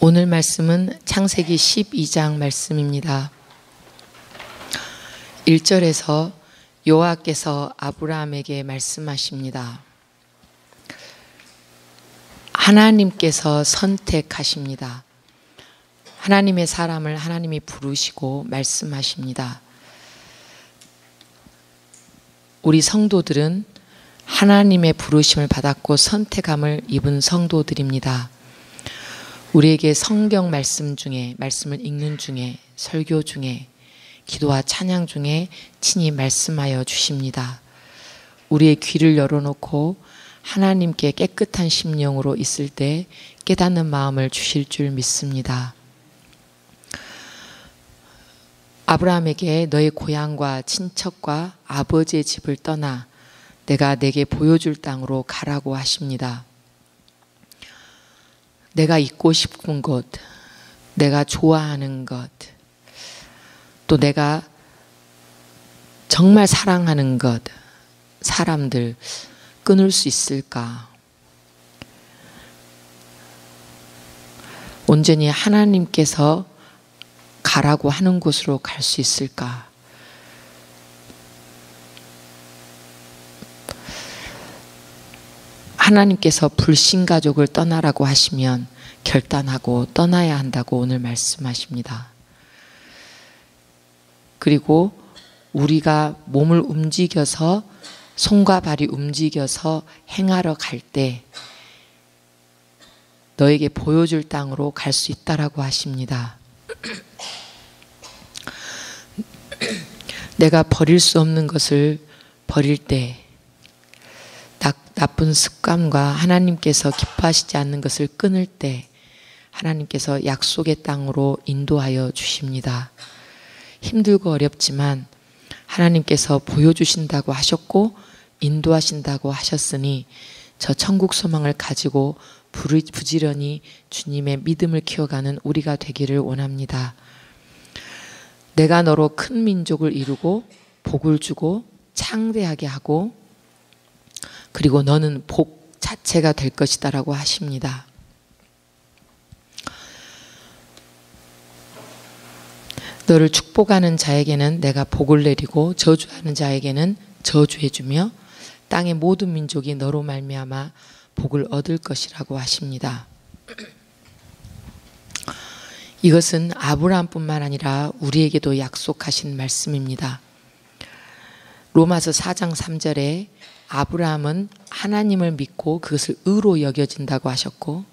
오늘 말씀은 창세기 12장 말씀입니다. 1절에서 여호와께서 아브라함에게 말씀하십니다. 하나님께서 선택하십니다. 하나님의 사람을 하나님이 부르시고 말씀하십니다. 우리 성도들은 하나님의 부르심을 받았고 선택함을 입은 성도들입니다. 우리에게 성경 말씀 중에, 말씀을 읽는 중에, 설교 중에, 기도와 찬양 중에 친히 말씀하여 주십니다. 우리의 귀를 열어놓고 하나님께 깨끗한 심령으로 있을 때 깨닫는 마음을 주실 줄 믿습니다. 아브라함에게 너의 고향과 친척과 아버지의 집을 떠나 내가 내게 보여줄 땅으로 가라고 하십니다. 내가 있고 싶은 곳, 내가 좋아하는 것, 또 내가 정말 사랑하는 것, 사람들 끊을 수 있을까? 온전히 하나님께서 가라고 하는 곳으로 갈 수 있을까? 하나님께서 불신가족을 떠나라고 하시면 결단하고 떠나야 한다고 오늘 말씀하십니다. 그리고 우리가 몸을 움직여서 손과 발이 움직여서 행하러 갈 때 너에게 보여줄 땅으로 갈 수 있다라고 하십니다. 내가 버릴 수 없는 것을 버릴 때, 나쁜 습관과 하나님께서 기뻐하시지 않는 것을 끊을 때 하나님께서 약속의 땅으로 인도하여 주십니다. 힘들고 어렵지만 하나님께서 보여주신다고 하셨고 인도하신다고 하셨으니 저 천국 소망을 가지고 부지런히 주님의 믿음을 키워가는 우리가 되기를 원합니다. 내가 너로 큰 민족을 이루고 복을 주고 창대하게 하고 그리고 너는 복 자체가 될 것이다 라고 하십니다. 너를 축복하는 자에게는 내가 복을 내리고 저주하는 자에게는 저주해주며 땅의 모든 민족이 너로 말미암아 복을 얻을 것이라고 하십니다. 이것은 아브라함뿐만 아니라 우리에게도 약속하신 말씀입니다. 로마서 4장 3절에 아브라함은 하나님을 믿고 그것을 의로 여겨진다고 하셨고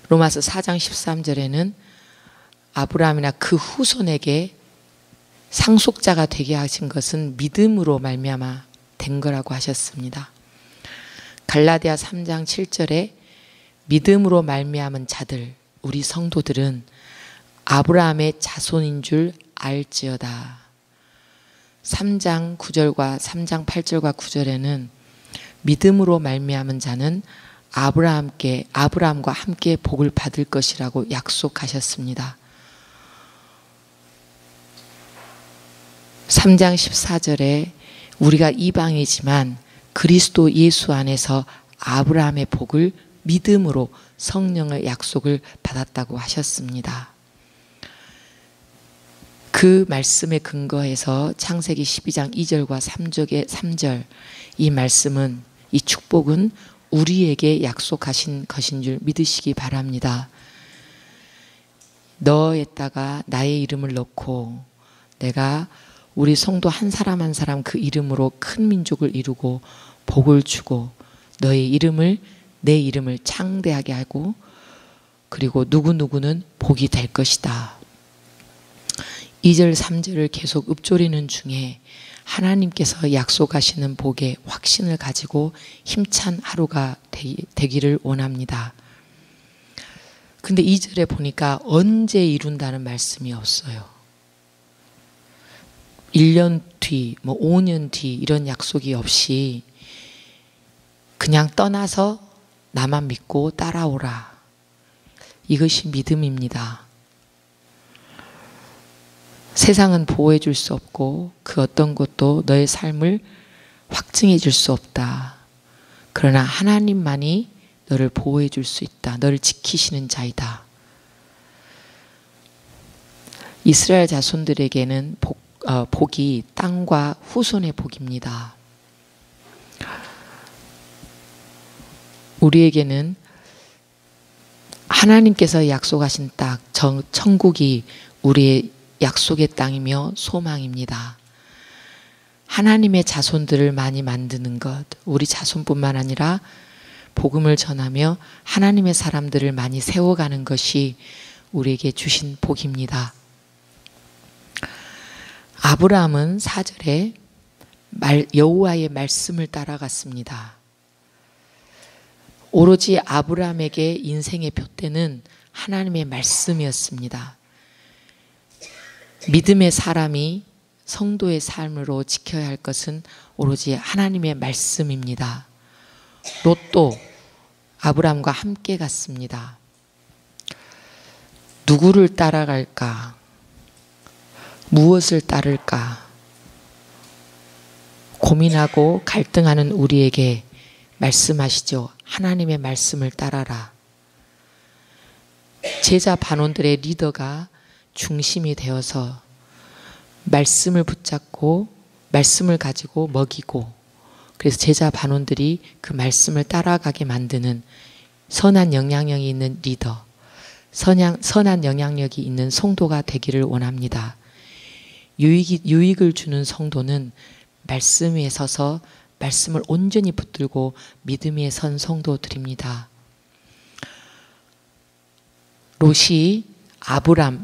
로마서 4장 13절에는 아브라함이나 그 후손에게 상속자가 되게 하신 것은 믿음으로 말미암아 된 거라고 하셨습니다. 갈라디아 3장 7절에 믿음으로 말미암은 자들, 우리 성도들은 아브라함의 자손인 줄 알지어다. 3장 9절과 3장 8절과 9절에는 믿음으로 말미암은 자는 아브라함과 함께 복을 받을 것이라고 약속하셨습니다. 3장 14절에 우리가 이방이지만 그리스도 예수 안에서 아브라함의 복을 믿음으로 성령의 약속을 받았다고 하셨습니다. 그 말씀에 근거해서 창세기 12장 2절과 3절 이 말씀은 이 축복은 우리에게 약속하신 것인 줄 믿으시기 바랍니다. 너에다가 나의 이름을 넣고 내가 우리 성도 한 사람 한 사람 그 이름으로 큰 민족을 이루고 복을 주고 너의 이름을 내 이름을 창대하게 하고 그리고 누구누구는 복이 될 것이다. 2절 3절을 계속 읊조리는 중에 하나님께서 약속하시는 복의 확신을 가지고 힘찬 하루가 되기를 원합니다. 근데 2절에 보니까 언제 이룬다는 말씀이 없어요. 1년 뒤, 5년 뒤 이런 약속이 없이 그냥 떠나서 나만 믿고 따라오라. 이것이 믿음입니다. 세상은 보호해 줄 수 없고 그 어떤 것도 너의 삶을 확증해 줄 수 없다. 그러나 하나님만이 너를 보호해 줄 수 있다. 너를 지키시는 자이다. 이스라엘 자손들에게는 복이 땅과 후손의 복입니다. 우리에게는 하나님께서 약속하신 땅, 천국이 우리의 약속의 땅이며 소망입니다. 하나님의 자손들을 많이 만드는 것, 우리 자손뿐만 아니라 복음을 전하며 하나님의 사람들을 많이 세워가는 것이 우리에게 주신 복입니다. 아브라함은 4절에 여호와의 말씀을 따라갔습니다. 오로지 아브라함에게 인생의 표대는 하나님의 말씀이었습니다. 믿음의 사람이 성도의 삶으로 지켜야 할 것은 오로지 하나님의 말씀입니다. 롯도 아브라함과 함께 갔습니다. 누구를 따라갈까? 무엇을 따를까? 고민하고 갈등하는 우리에게 말씀하시죠. 하나님의 말씀을 따라라. 제자 반원들의 리더가 중심이 되어서 말씀을 붙잡고 말씀을 가지고 먹이고, 그래서 제자 반원들이 그 말씀을 따라가게 만드는 선한 영향력이 있는 리더, 선한 영향력이 있는 성도가 되기를 원합니다. 유익을 주는 성도는 말씀 위에 서서 말씀을 온전히 붙들고 믿음 위에 선 성도들입니다. 롯이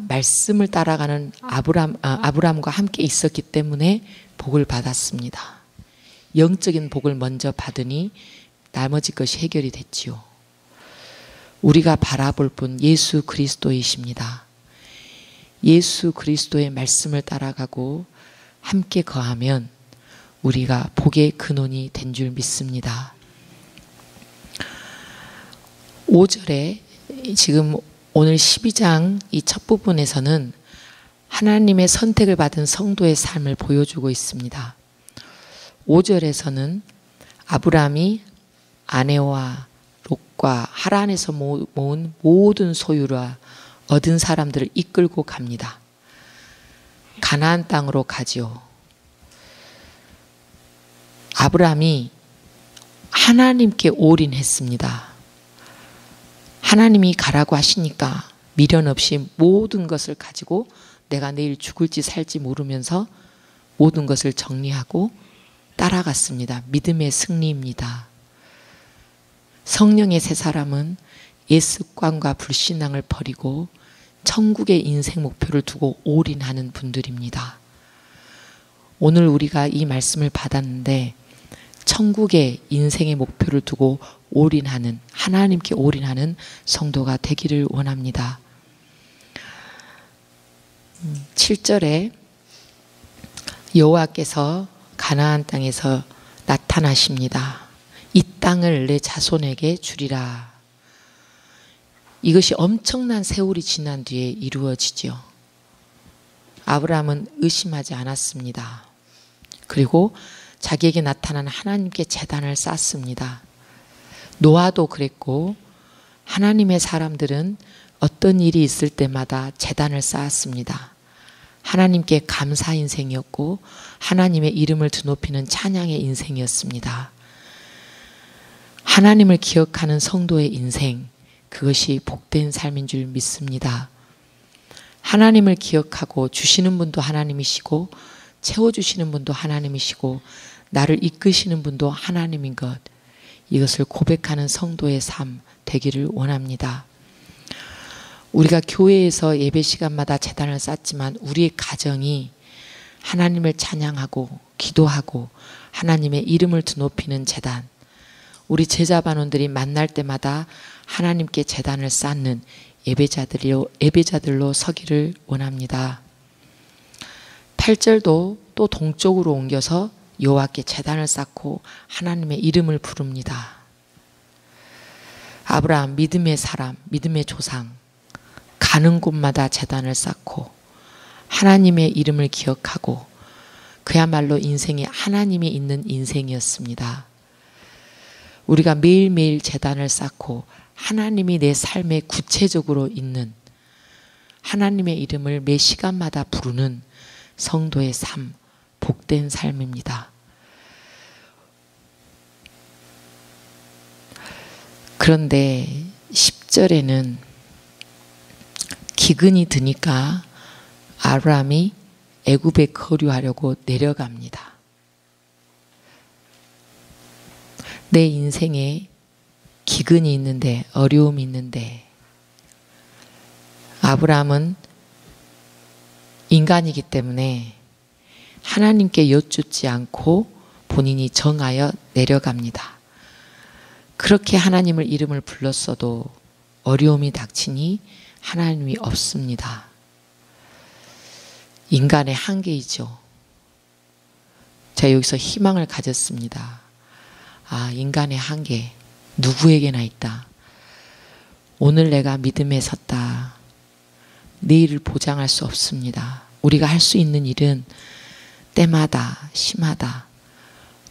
말씀을 따라가는 아브람과 함께 있었기 때문에 복을 받았습니다. 영적인 복을 먼저 받으니 나머지 것이 해결이 됐지요. 우리가 바라볼 분 예수 그리스도이십니다. 예수 그리스도의 말씀을 따라가고 함께 거하면 우리가 복의 근원이 된 줄 믿습니다. 5절에 지금 오늘 12장 이 첫 부분에서는 하나님의 선택을 받은 성도의 삶을 보여주고 있습니다. 5절에서는 아브라함이 아내와 롯과 하란에서 모은 모든 소유와 얻은 사람들을 이끌고 갑니다. 가나안 땅으로 가지요. 아브라함이 하나님께 올인했습니다. 하나님이 가라고 하시니까 미련 없이 모든 것을 가지고 내가 내일 죽을지 살지 모르면서 모든 것을 정리하고 따라갔습니다. 믿음의 승리입니다. 성령의 새 사람은 옛 습관과 불신앙을 버리고 천국의 인생 목표를 두고 올인하는 분들입니다. 오늘 우리가 이 말씀을 받았는데 천국의 인생의 목표를 두고 올인하는, 하나님께 올인하는 성도가 되기를 원합니다. 7절에 여호와께서 가나안 땅에서 나타나십니다. 이 땅을 내 자손에게 주리라. 이것이 엄청난 세월이 지난 뒤에 이루어지죠. 아브라함은 의심하지 않았습니다. 그리고 자기에게 나타난 하나님께 제단을 쌓습니다. 노아도 그랬고 하나님의 사람들은 어떤 일이 있을 때마다 제단을 쌓았습니다. 하나님께 감사 인생이었고 하나님의 이름을 드높이는 찬양의 인생이었습니다. 하나님을 기억하는 성도의 인생, 그것이 복된 삶인 줄 믿습니다. 하나님을 기억하고 주시는 분도 하나님이시고 채워주시는 분도 하나님이시고 나를 이끄시는 분도 하나님인 것, 이것을 고백하는 성도의 삶 되기를 원합니다. 우리가 교회에서 예배 시간마다 제단을 쌓지만 우리의 가정이 하나님을 찬양하고 기도하고 하나님의 이름을 드높이는 제단, 우리 제자반원들이 만날 때마다 하나님께 제단을 쌓는 예배자들로 서기를 원합니다. 8절도 또 동쪽으로 옮겨서 여호와께 제단을 쌓고 하나님의 이름을 부릅니다. 아브라함 믿음의 사람, 믿음의 조상, 가는 곳마다 제단을 쌓고 하나님의 이름을 기억하고 그야말로 인생이 하나님이 있는 인생이었습니다. 우리가 매일매일 제단을 쌓고 하나님이 내 삶에 구체적으로 있는, 하나님의 이름을 매 시간마다 부르는 성도의 삶, 복된 삶입니다. 그런데 10절에는 기근이 드니까 아브라함이 애굽에 거류하려고 내려갑니다. 내 인생에 기근이 있는데, 어려움이 있는데, 아브라함은 인간이기 때문에 하나님께 여쭙지 않고 본인이 정하여 내려갑니다. 그렇게 하나님을 이름을 불렀어도 어려움이 닥치니 하나님이 없습니다. 인간의 한계이죠. 제가 여기서 희망을 가졌습니다. 아, 인간의 한계 누구에게나 있다. 오늘 내가 믿음에 섰다. 내일을 보장할 수 없습니다. 우리가 할 수 있는 일은 때마다 심하다.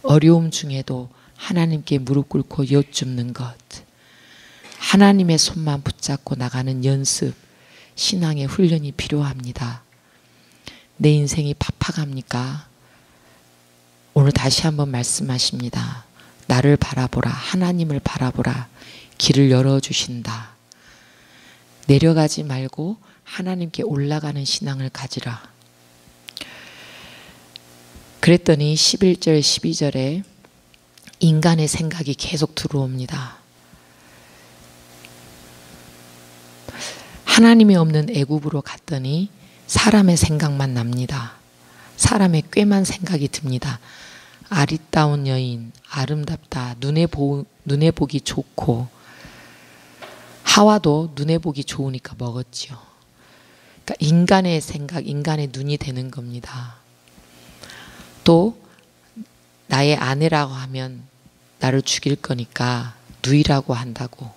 어려움 중에도 하나님께 무릎 꿇고 여쭙는 것. 하나님의 손만 붙잡고 나가는 연습, 신앙의 훈련이 필요합니다. 내 인생이 팍팍합니까? 오늘 다시 한번 말씀하십니다. 나를 바라보라. 하나님을 바라보라. 길을 열어주신다. 내려가지 말고 하나님께 올라가는 신앙을 가지라. 그랬더니 11절 12절에 인간의 생각이 계속 들어옵니다. 하나님이 없는 애굽으로 갔더니 사람의 생각만 납니다. 사람의 꾀만 생각이 듭니다. 아리따운 여인, 아름답다, 눈에 보기 좋고, 하와도 눈에 보기 좋으니까 먹었지요. 그러니까 인간의 생각, 인간의 눈이 되는 겁니다. 또 나의 아내라고 하면 나를 죽일 거니까 누이라고 한다고.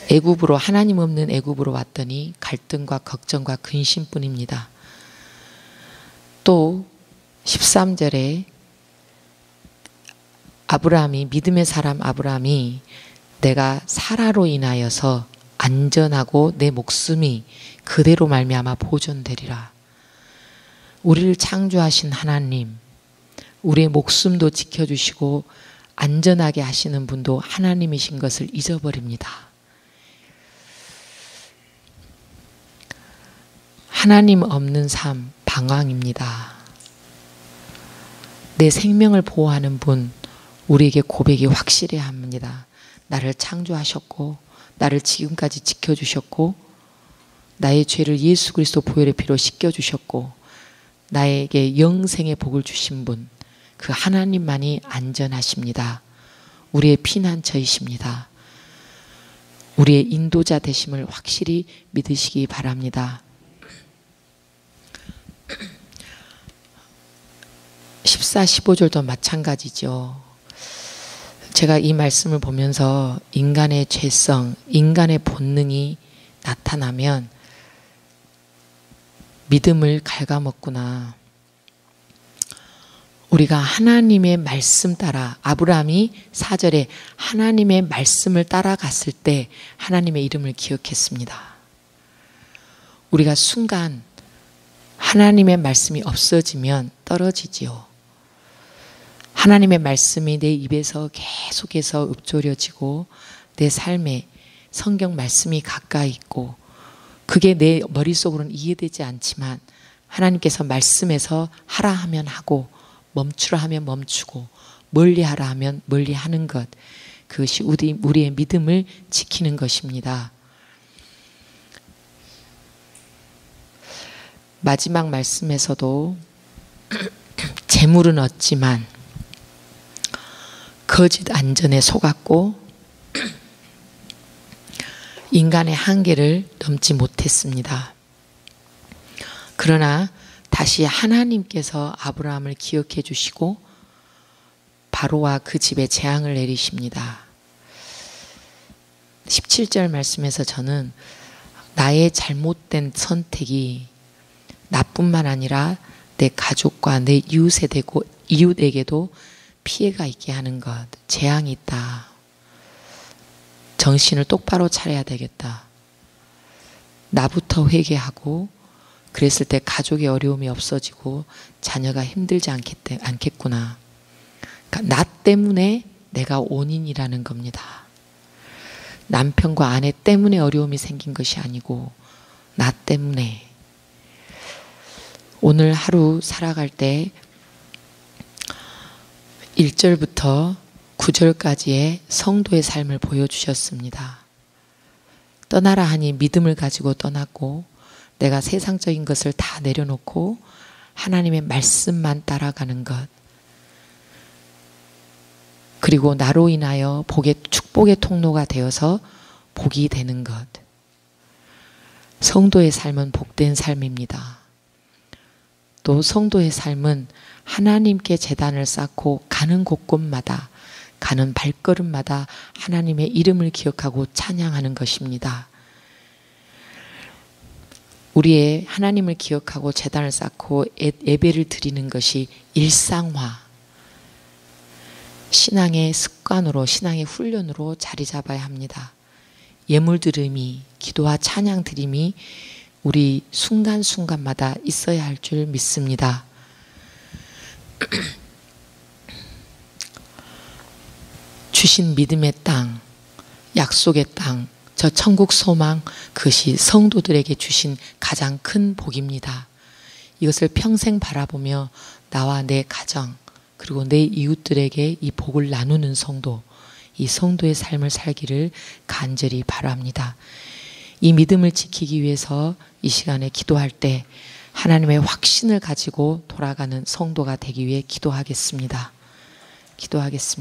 애굽으로, 하나님 없는 애굽으로 왔더니 갈등과 걱정과 근심뿐입니다. 또 13절에 아브라함이, 믿음의 사람 아브라함이 내가 사라로 인하여서 안전하고 내 목숨이 그대로 말미암아 보존되리라. 우리를 창조하신 하나님, 우리의 목숨도 지켜주시고 안전하게 하시는 분도 하나님이신 것을 잊어버립니다. 하나님 없는 삶, 방황입니다. 내 생명을 보호하는 분, 우리에게 고백이 확실해야 합니다. 나를 창조하셨고, 나를 지금까지 지켜주셨고, 나의 죄를 예수 그리스도 보혈의 피로 씻겨주셨고, 나에게 영생의 복을 주신 분, 그 하나님만이 안전하십니다. 우리의 피난처이십니다. 우리의 인도자 되심을 확실히 믿으시기 바랍니다. 14, 15절도 마찬가지죠. 제가 이 말씀을 보면서 인간의 죄성, 인간의 본능이 나타나면 믿음을 갉아먹구나. 우리가 하나님의 말씀 따라, 아브라함이 4절에 하나님의 말씀을 따라갔을 때 하나님의 이름을 기억했습니다. 우리가 순간 하나님의 말씀이 없어지면 떨어지지요. 하나님의 말씀이 내 입에서 계속해서 읊조려지고 내 삶에 성경 말씀이 가까이 있고 그게 내 머릿속으로는 이해되지 않지만 하나님께서 말씀에서 하라 하면 하고 멈추라 하면 멈추고 멀리하라 하면 멀리하는 것, 그것이 우리의 믿음을 지키는 것입니다. 마지막 말씀에서도 재물은 얻지만 거짓 안전에 속았고 인간의 한계를 넘지 못했습니다. 그러나 다시 하나님께서 아브라함을 기억해 주시고 바로와 그 집에 재앙을 내리십니다. 17절 말씀에서 저는 나의 잘못된 선택이 나뿐만 아니라 내 가족과 내 이웃에게도 피해가 있게 하는 것, 재앙이 있다. 정신을 똑바로 차려야 되겠다. 나부터 회개하고 그랬을 때 가족의 어려움이 없어지고 자녀가 힘들지 않겠구나. 그러니까 나 때문에 내가 원인이라는 겁니다. 남편과 아내 때문에 어려움이 생긴 것이 아니고 나 때문에. 오늘 하루 살아갈 때 1절부터 9절까지의 성도의 삶을 보여주셨습니다. 떠나라 하니 믿음을 가지고 떠났고 내가 세상적인 것을 다 내려놓고 하나님의 말씀만 따라가는 것. 그리고 나로 인하여 축복의 통로가 되어서 복이 되는 것. 성도의 삶은 복된 삶입니다. 또 성도의 삶은 하나님께 제단을 쌓고 가는 곳곳마다 가는 발걸음마다 하나님의 이름을 기억하고 찬양하는 것입니다. 우리의 하나님을 기억하고 제단을 쌓고 예배를 드리는 것이 일상화, 신앙의 습관으로 신앙의 훈련으로 자리 잡아야 합니다. 예물 드림이 기도와 찬양 드림이 우리 순간순간마다 있어야 할 줄 믿습니다. 주신 믿음의 땅, 약속의 땅, 저 천국 소망, 그것이 성도들에게 주신 가장 큰 복입니다. 이것을 평생 바라보며 나와 내 가정 그리고 내 이웃들에게 이 복을 나누는 성도, 이 성도의 삶을 살기를 간절히 바랍니다. 이 믿음을 지키기 위해서 이 시간에 기도할 때 하나님의 확신을 가지고 돌아가는 성도가 되기 위해 기도하겠습니다. 기도하겠습니다.